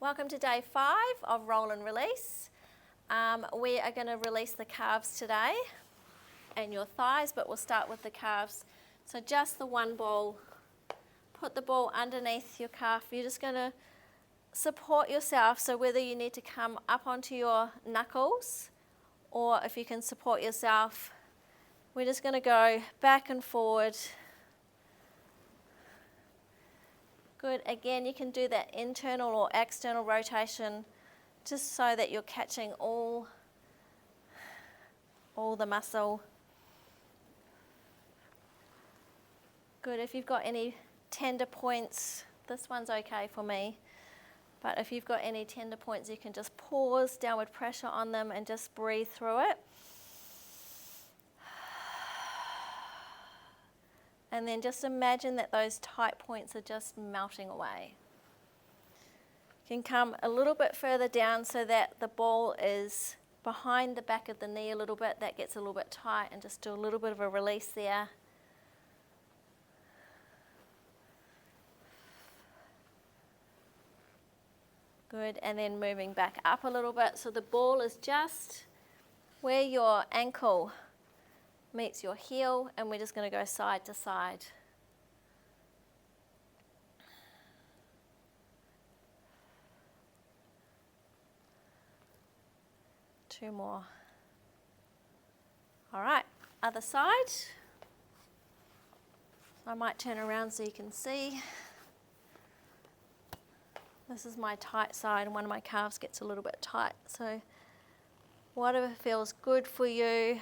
Welcome to day 5 of roll and release. We are going to release the calves today and your thighs, but we'll start with the calves. So just the one ball, put the ball underneath your calf. You're just going to support yourself, so whether you need to come up onto your knuckles or if you can support yourself, we're just going to go back and forward. Good. Again, you can do that internal or external rotation just so that you're catching all the muscle. Good. If you've got any tender points, this one's okay for me, but if you've got any tender points, you can just pause, downward pressure on them and just breathe through it. And then just imagine that those tight points are just melting away. You can come a little bit further down so that the ball is behind the back of the knee a little bit. That gets a little bit tight, and just do a little bit of a release there. Good, and then moving back up a little bit. So the ball is just where your ankle meets your heel, and we're just going to go side to side. Two more. All right, other side. I might turn around so you can see. This is my tight side, and one of my calves gets a little bit tight. So whatever feels good for you,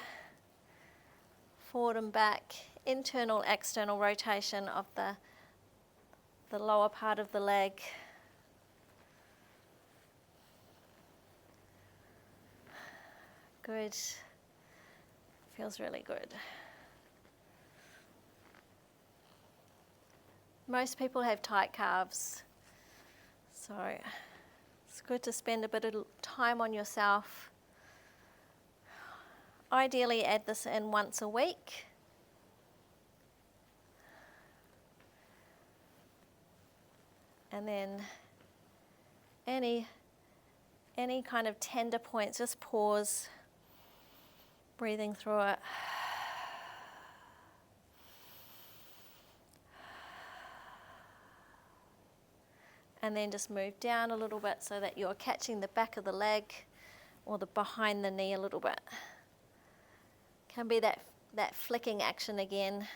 forward and back, internal, external rotation of the lower part of the leg. Good. Feels really good. Most people have tight calves, so it's good to spend a bit of time on yourself. Ideally, add this in once a week. And then any kind of tender points, just pause, breathing through it. And then just move down a little bit so that you're catching the back of the leg or the behind the knee a little bit. Can be that flicking action again.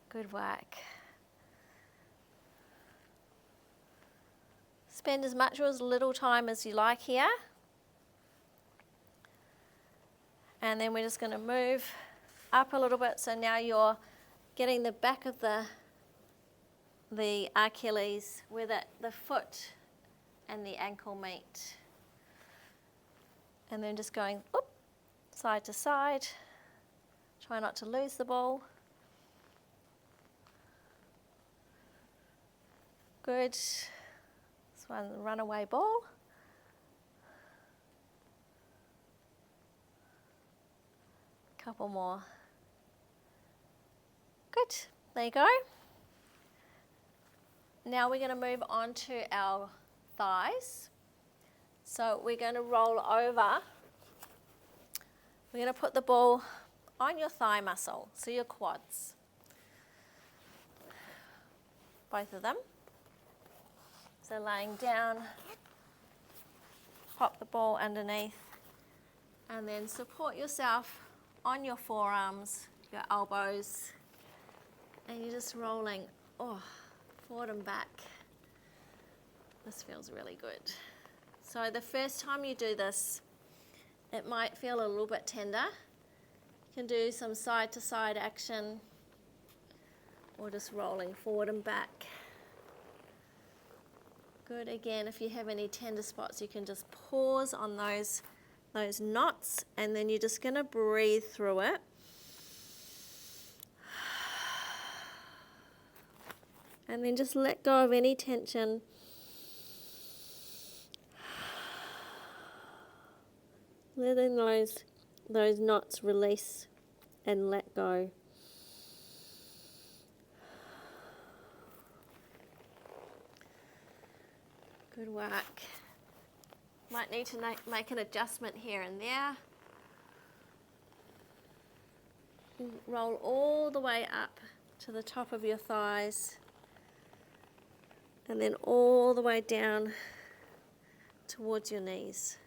Good work. Spend as much or as little time as you like here. And then we're just going to move up a little bit. So now you're getting the back of the Achilles where the foot and the ankle meet. And then just going side to side. Try not to lose the ball. Good. This one's a runaway ball. Couple more. Good. There you go. Now we're going to move on to our thighs. So we're going to roll over. We're going to put the ball on your thigh muscle, so your quads. Both of them. So laying down, pop the ball underneath, and then support yourself on your forearms, your elbows, and you're just rolling forward and back. This feels really good. So the first time you do this, it might feel a little bit tender. You can do some side to side action or just rolling forward and back. Good. Again, if you have any tender spots, you can just pause on those knots, and then you're just going to breathe through it. And then just let go of any tension. Letting those knots release and let go. Good work. Might need to make an adjustment here and there. Roll all the way up to the top of your thighs and then all the way down towards your knees.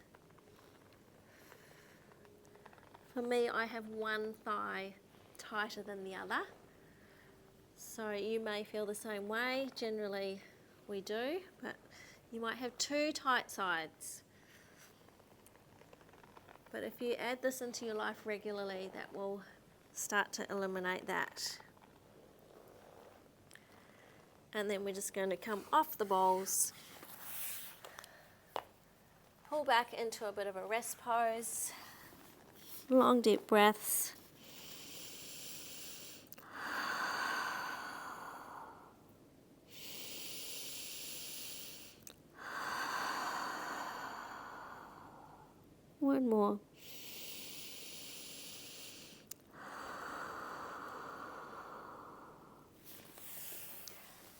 For me, I have one thigh tighter than the other, so you may feel the same way. Generally we do, but you might have two tight sides. But if you add this into your life regularly, that will start to eliminate that. And then we're just going to come off the balls, pull back into a bit of a rest pose, long deep breaths. One more.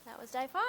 That was day 5.